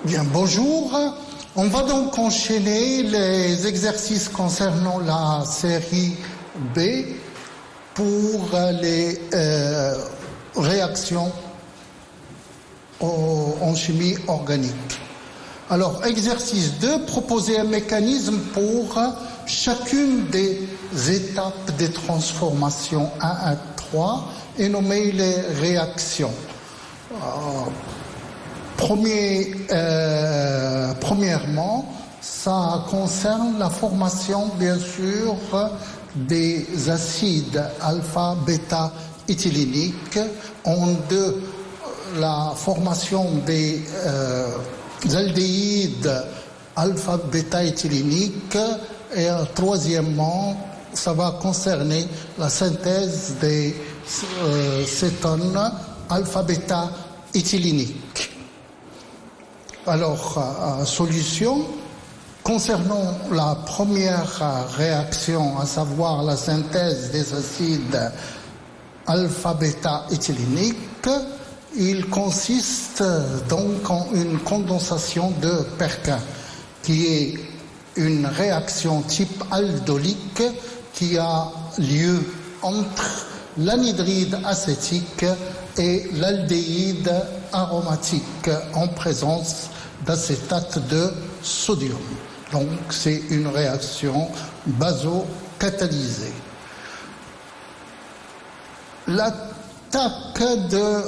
Bien, bonjour. On va donc enchaîner les exercices concernant la série B pour les réactions en chimie organique. Alors, exercice 2, proposer un mécanisme pour chacune des étapes des transformations 1 à 3 et nommer les réactions. Premièrement, ça concerne la formation, bien sûr, des acides alpha, bêta, éthyléniques. En deux, la formation des aldéhydes alpha, bêta, éthyléniques. Et troisièmement, ça va concerner la synthèse des cétones alpha, bêta, éthyléniques. Alors, solution. Concernant la première réaction, à savoir la synthèse des acides alpha-bêta éthyléniques, il consiste donc en une condensation de Perkin, qui est une réaction type aldolique qui a lieu entre l'anhydride acétique et l'aldéhyde aromatique en présence d'acétate de sodium. Donc c'est une réaction basocatalysée. L'attaque de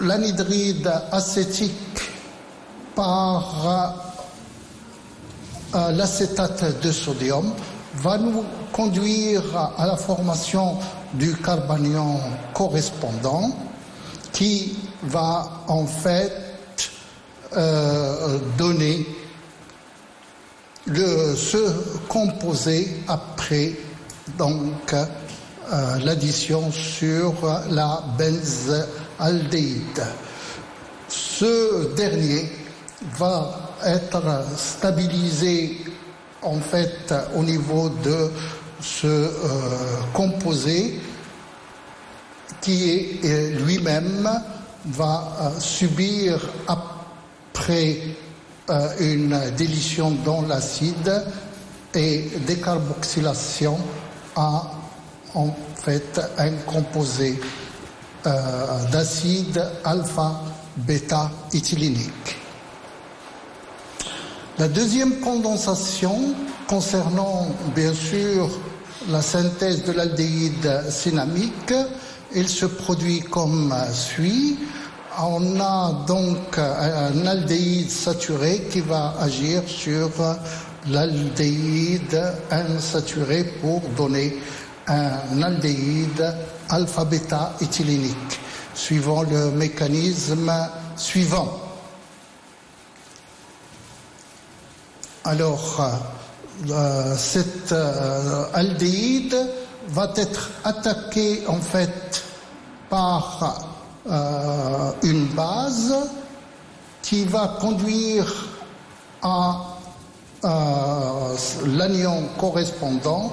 l'anhydride acétique par l'acétate de sodium va nous conduire à la formation du carbanion correspondant qui va en fait donner ce composé après donc l'addition sur la benzaldéhyde. Ce dernier va être stabilisé en fait au niveau de ce composé qui est lui-même va subir après une dilution dans l'acide et décarboxylation à en fait un composé d'acide alpha-bêta éthylénique. La deuxième condensation concernant bien sûr la synthèse de l'aldéhyde cinnamique, il se produit comme suit. On a donc un aldéhyde saturé qui va agir sur l'aldéhyde insaturé pour donner un aldéhyde alpha-bêta éthylénique, suivant le mécanisme suivant. Alors, cet aldéhyde va être attaqué en fait par une base qui va conduire à l'anion correspondant.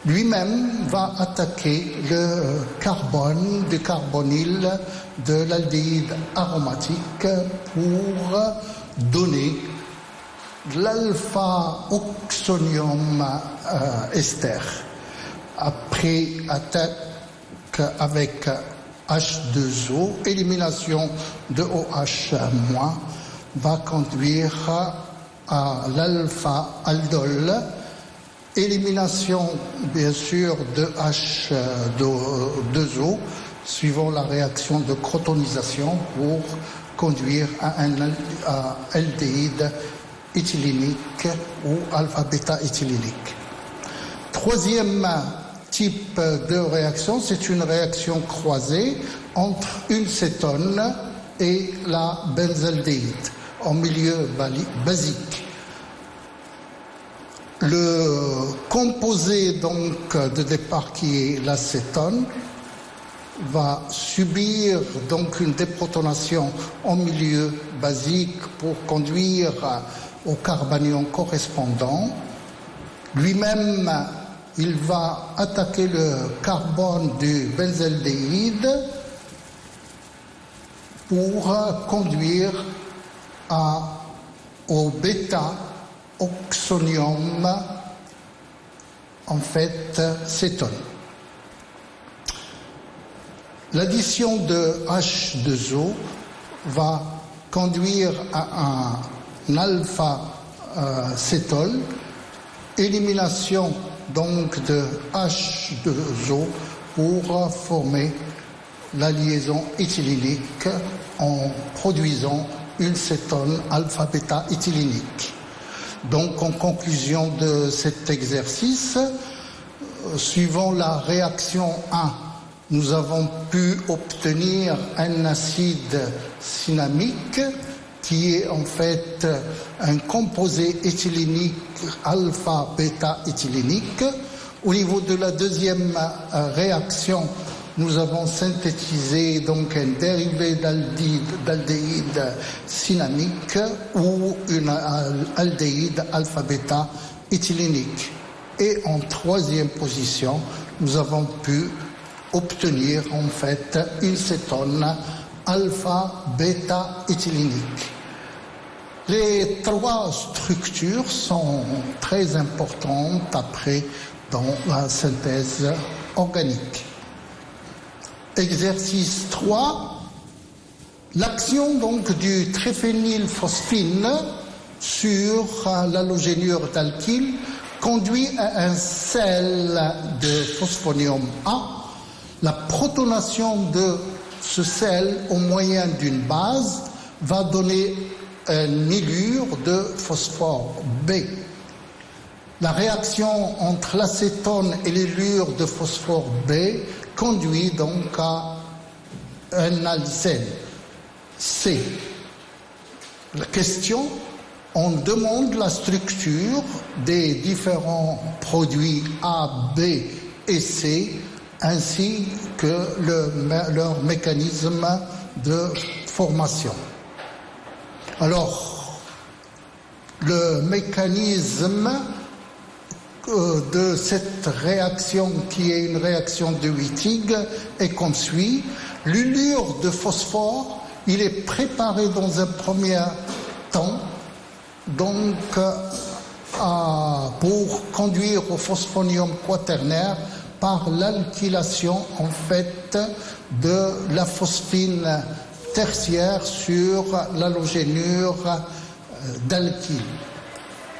Lui-même va attaquer le carbone du carbonyle de l'aldéhyde aromatique pour donner l'alpha-oxonium ester. Après attaque avec H2O, élimination de OH- va conduire à l'alpha-aldol, élimination bien sûr de H2O suivant la réaction de crotonisation pour conduire à un aldéhyde éthylénique ou alpha-bêta éthylénique. Troisième type de réaction, c'est une réaction croisée entre une cétone et la benzaldéhyde en milieu basique. Le composé donc de départ qui est l'acétone va subir donc une déprotonation en milieu basique pour conduire au carbanion correspondant. Lui-même, il va attaquer le carbone du benzaldéhyde pour conduire à au bêta-oxonium, en fait, cétone. L'addition de H2O va conduire à un alpha-cétol, élimination donc de H2O pour former la liaison éthylénique en produisant une cétone alpha-bêta-éthylénique. Donc, en conclusion de cet exercice, suivant la réaction 1, nous avons pu obtenir un acide cinnamique qui est en fait un composé éthylénique alpha-bêta-éthylénique. Au niveau de la deuxième réaction, nous avons synthétisé donc un dérivé d'aldéhyde cinnamique ou une aldéhyde alpha-bêta-éthylénique. Et en troisième position, nous avons pu obtenir en fait une cétone alpha-bêta-éthylénique. Les trois structures sont très importantes après dans la synthèse organique. Exercice 3, l'action donc du triphénylphosphine sur l'halogénure d'alkyle conduit à un sel de phosphonium A. La protonation de ce sel au moyen d'une base va donner un ylure de phosphore B. La réaction entre l'acétone et l'ylure de phosphore B conduit donc à un alcène C. La question, on demande la structure des différents produits A, B et C ainsi que leur mécanisme de formation. Alors, le mécanisme de cette réaction, qui est une réaction de Wittig, est comme suit. L'ylure de phosphore, il est préparé dans un premier temps, donc pour conduire au phosphonium quaternaire par l'alkylation en fait de la phosphine tertiaire sur l'halogénure d'alkyle.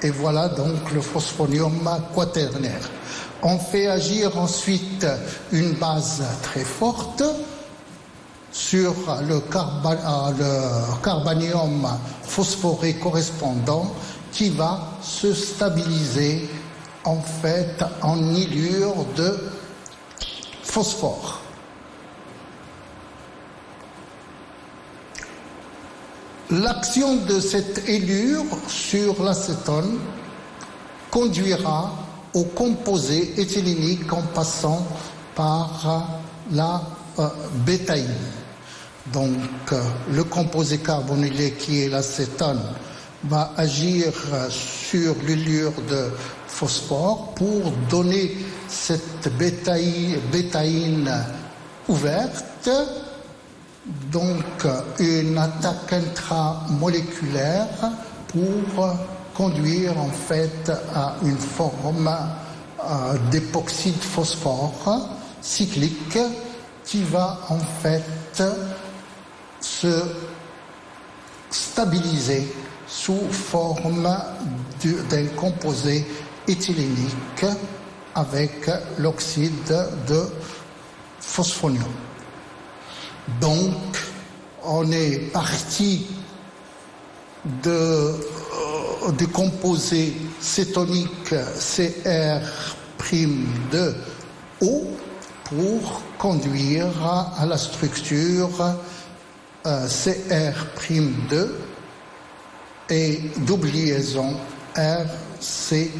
Et voilà donc le phosphonium quaternaire. On fait agir ensuite une base très forte sur le carbanium phosphoré correspondant qui va se stabiliser en fait en ylure de phosphore. L'action de cette ylure sur l'acétone conduira au composé éthylénique en passant par la bétaïne. Donc le composé carbonylé qui est l'acétone va agir sur l'ylure de phosphore pour donner cette bétaïne ouverte, donc une attaque intramoléculaire pour conduire en fait à une forme d'époxyde phosphore cyclique qui va en fait se stabiliser sous forme d'un composé éthylénique avec l'oxyde de phosphonium. Donc, on est parti du composé cétonique Cr'2O pour conduire à la structure Cr'2 et double liaison RCH.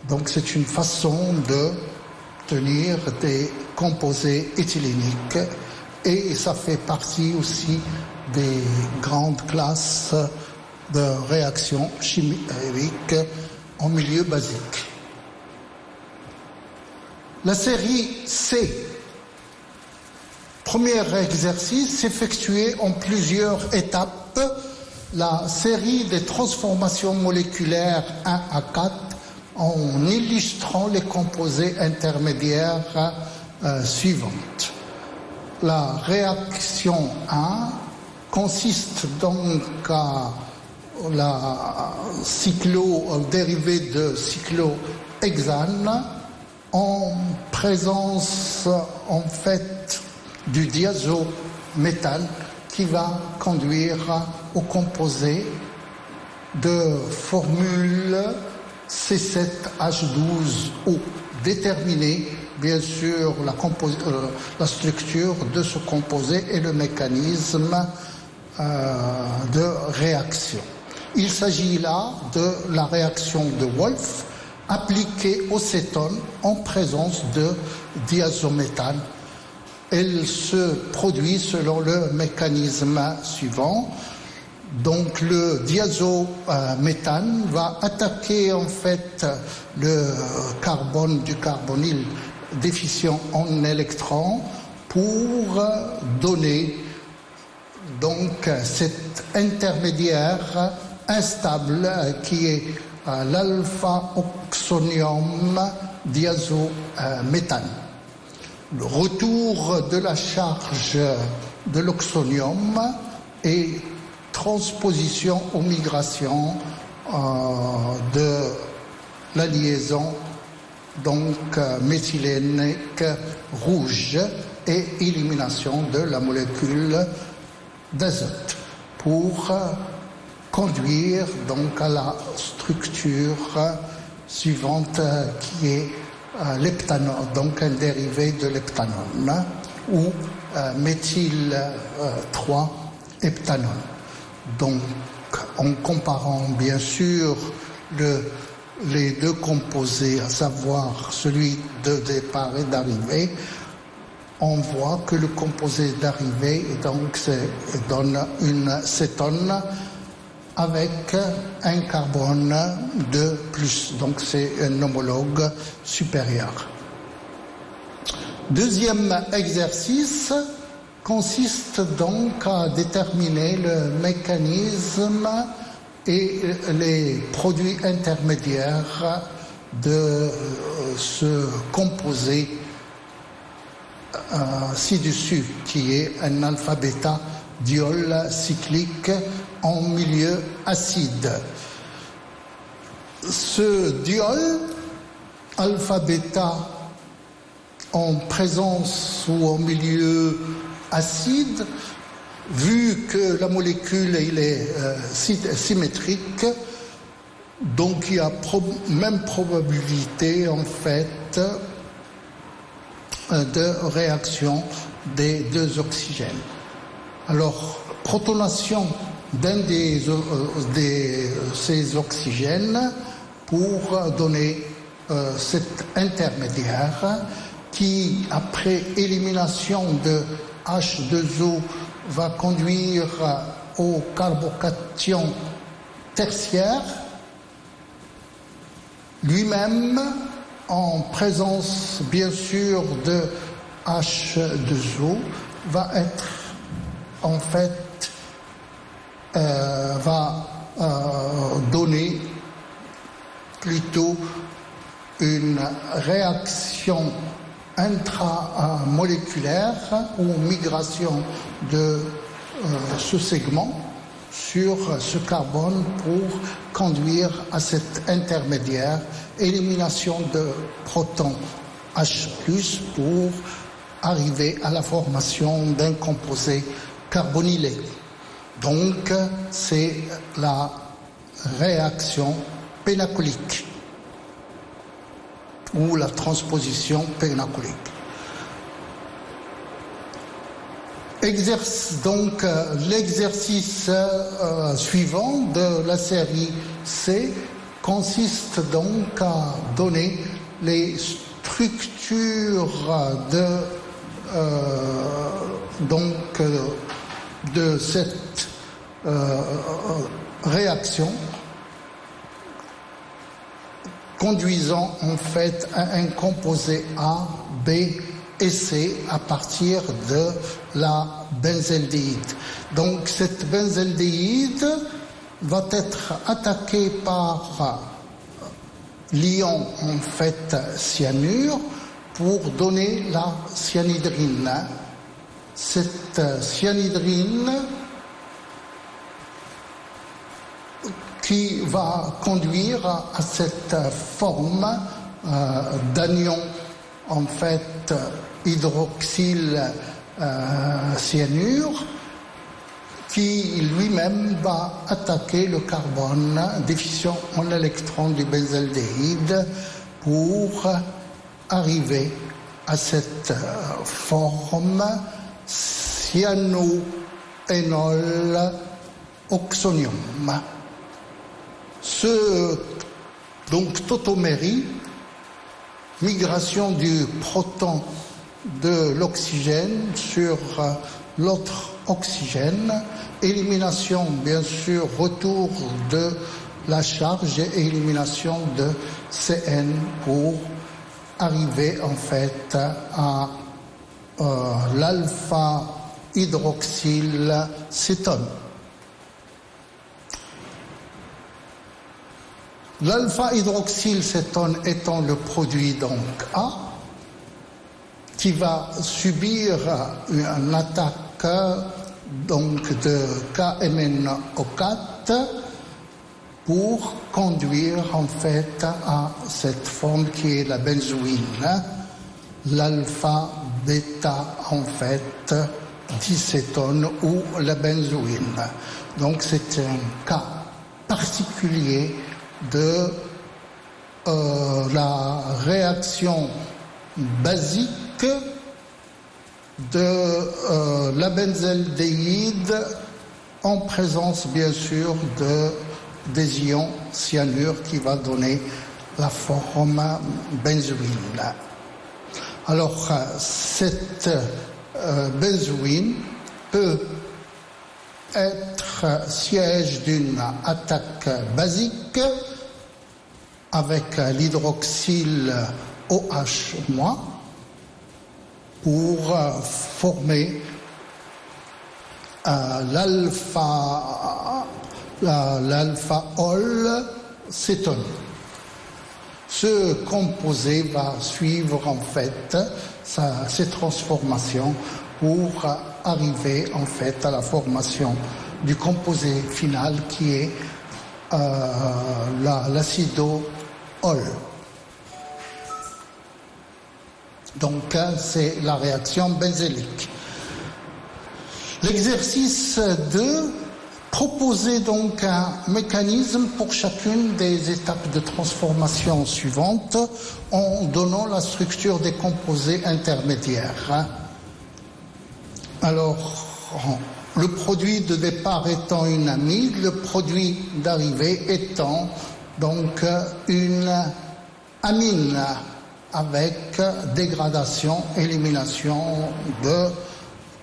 Donc c'est une façon de tenir des composés éthyléniques et ça fait partie aussi des grandes classes de réactions chimiques en milieu basique. La série C, premier exercice, s'effectuait en plusieurs étapes la série des transformations moléculaires 1 à 4 en illustrant les composés intermédiaires suivantes. La réaction 1 consiste donc à la dérivée de cyclohexane en présence en fait du diazométhane qui va conduire au composé de formule C7H12O. Déterminer bien sûr la structure de ce composé et le mécanisme de réaction. Il s'agit là de la réaction de Wolff appliquée au cétone en présence de diazométhane. Elle se produit selon le mécanisme suivant. Donc le diazométhane va attaquer en fait le carbone du carbonyle déficient en électrons pour donner donc cet intermédiaire instable qui est l'alpha-oxonium diazométhane. Le retour de la charge de l'oxonium et transposition aux migrations de la liaison donc méthylénique rouge et élimination de la molécule d'azote pour conduire donc à la structure suivante qui est l'heptanone, donc un dérivé de l'heptanone ou méthyl 3-heptanone. Donc en comparant bien sûr les deux composés, à savoir celui de départ et d'arrivée, on voit que le composé d'arrivée donc donne une cétone avec un carbone de plus, donc c'est un homologue supérieur. Deuxième exercice consiste donc à déterminer le mécanisme et les produits intermédiaires de ce composé ci-dessus, qui est un alpha-bêta diol cyclique en milieu acide. Ce diol alpha-bêta en présence ou en milieu acide, vu que la molécule est symétrique, donc il y a même probabilité en fait de réaction des deux oxygènes. Alors, protonation d'un de ces oxygènes pour donner cet intermédiaire qui, après élimination de H2O, va conduire au carbocation tertiaire, lui-même en présence bien sûr de H2O, va être en fait donner plutôt une réaction intramoléculaire ou migration de ce segment sur ce carbone pour conduire à cet intermédiaire, élimination de protons H+, pour arriver à la formation d'un composé carbonylé. Donc, c'est la réaction pénacolique ou la transposition pénacolique. Donc, l'exercice suivant de la série C consiste donc à donner les structures de cette réaction, conduisant en fait à un composé A, B et C à partir de la benzaldéhyde. Donc cette benzaldéhyde va être attaqué par l'ion en fait cyanure pour donner la cyanhydrine. Cette cyanhydrine qui va conduire à cette forme d'anion en fait hydroxyle cyanure qui lui-même va attaquer le carbone déficient en électrons du benzaldéhyde pour arriver à cette forme cyanoénol oxonium. Ce donc tautomérie, migration du proton de l'oxygène sur l'autre oxygène, élimination bien sûr, retour de la charge et élimination de CN pour arriver en fait à l'alpha hydroxyle cétone. L'alpha hydroxyle cétone étant le produit donc A, qui va subir une attaque donc de KMnO4 pour conduire en fait à cette forme qui est la benzoïne, l'alpha bêta en fait dicétone ou la benzoïne. Donc c'est un cas particulier de la réaction basique de la benzaldéhyde en présence bien sûr des ions cyanure qui va donner la forme benzoïne. Alors cette benzoïne peut être siège d'une attaque basique avec l'hydroxyle OH- pour former l'alpha-ol cétone. Ce composé va suivre en fait ces transformations pour arriver en fait à la formation du composé final qui est l'acido-ol. Donc c'est la réaction benzélique. L'exercice 2 proposait donc un mécanisme pour chacune des étapes de transformation suivantes en donnant la structure des composés intermédiaires. Alors, le produit de départ étant une amide, le produit d'arrivée étant donc une amine avec dégradation, élimination de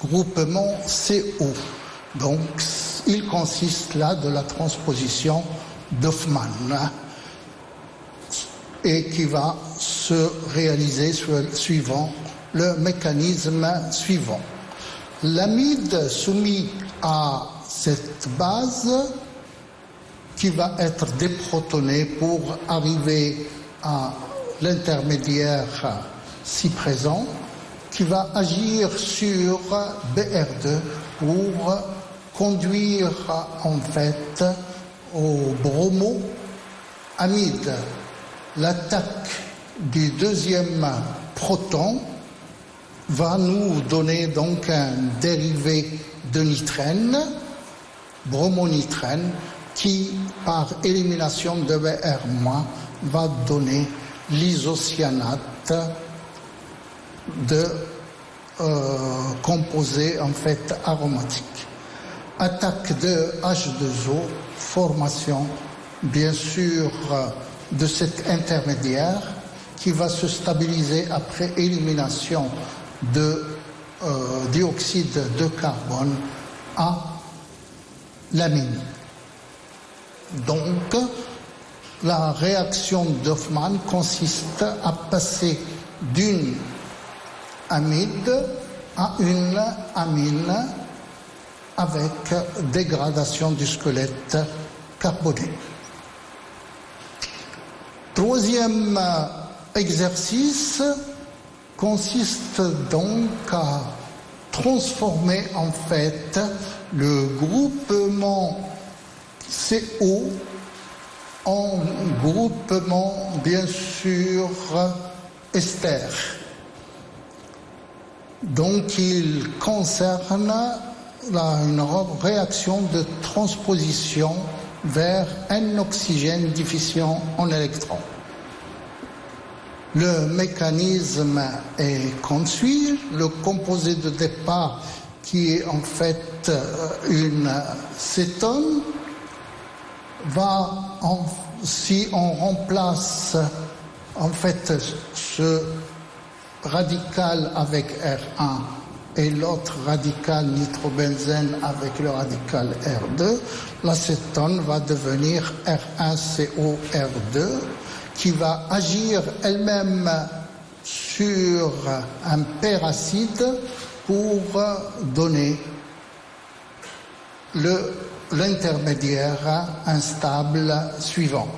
groupement CO. Donc, il consiste là de la transposition d'Hoffmann et qui va se réaliser suivant le mécanisme suivant. L'amide soumis à cette base qui va être déprotonée pour arriver à l'intermédiaire si présent, qui va agir sur BR2 pour conduire en fait au bromoamide. L'attaque du deuxième proton va nous donner donc un dérivé de nitrène, bromonitrène, qui par élimination de Br- va donner l'isocyanate de composés en fait aromatiques. Attaque de H2O, formation bien sûr de cet intermédiaire qui va se stabiliser après élimination de dioxyde de carbone à l'amine. Donc, la réaction d'Hoffmann consiste à passer d'une amide à une amine avec dégradation du squelette carboné. Troisième exercice consiste donc à transformer en fait le groupement CO en groupement bien sûr ester. Donc il concerne une réaction de transposition vers un oxygène déficient en électrons. Le mécanisme est comme suit. Le composé de départ qui est en fait une cétone va, si on remplace en fait ce radical avec R1 et l'autre radical nitrobenzène avec le radical R2, l'acétone va devenir R1COR2 qui va agir elle-même sur un péracide pour donner l'intermédiaire instable suivant.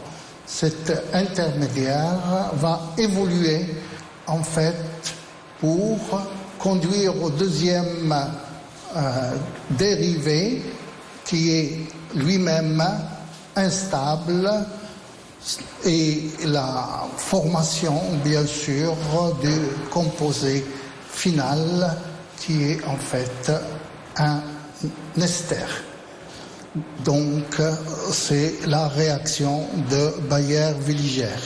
Cet intermédiaire va évoluer en fait pour conduire au deuxième dérivé qui est lui-même instable et la formation bien sûr du composé final qui est en fait un ester. Donc c'est la réaction de Baeyer-Villiger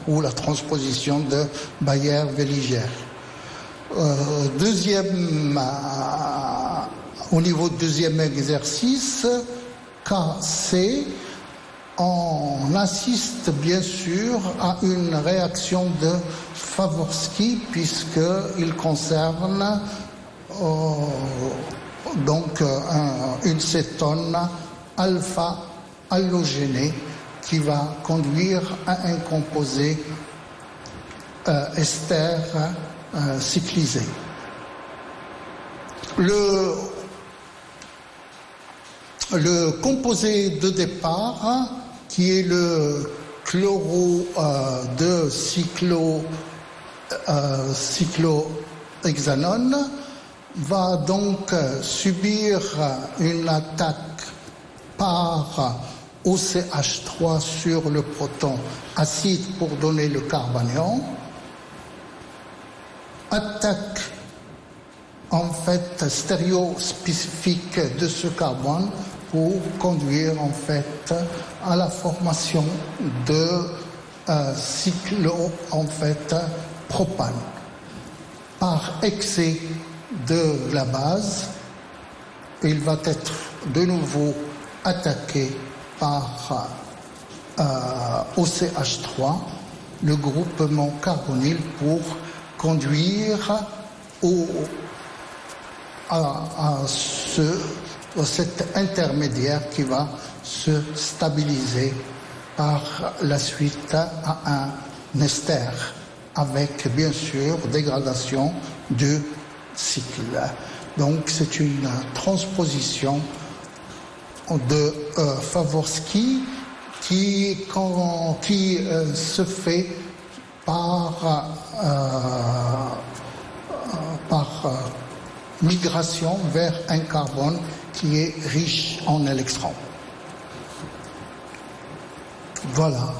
ou la transposition de Baeyer-Villiger. Au niveau du deuxième exercice, KC, on assiste bien sûr à une réaction de Favorsky puisqu'il concerne donc une cétone alpha-halogénée qui va conduire à un composé ester cyclisé. Le composé de départ, qui est le chloro de cyclohexanone, va donc subir une attaque par OCH3 sur le proton acide pour donner le carbanion, attaque en fait stéréospécifique de ce carbone pour conduire en fait à la formation de cyclo en fait propane. Par excès de la base, il va être de nouveau attaqué par OCH3, le groupement carbonyle, pour conduire à cet intermédiaire qui va se stabiliser par la suite à un ester avec bien sûr dégradation du cycle. Donc c'est une transposition de Favorsky qui se fait par migration vers un carbone qui est riche en électrons. Voilà,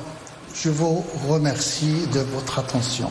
je vous remercie de votre attention.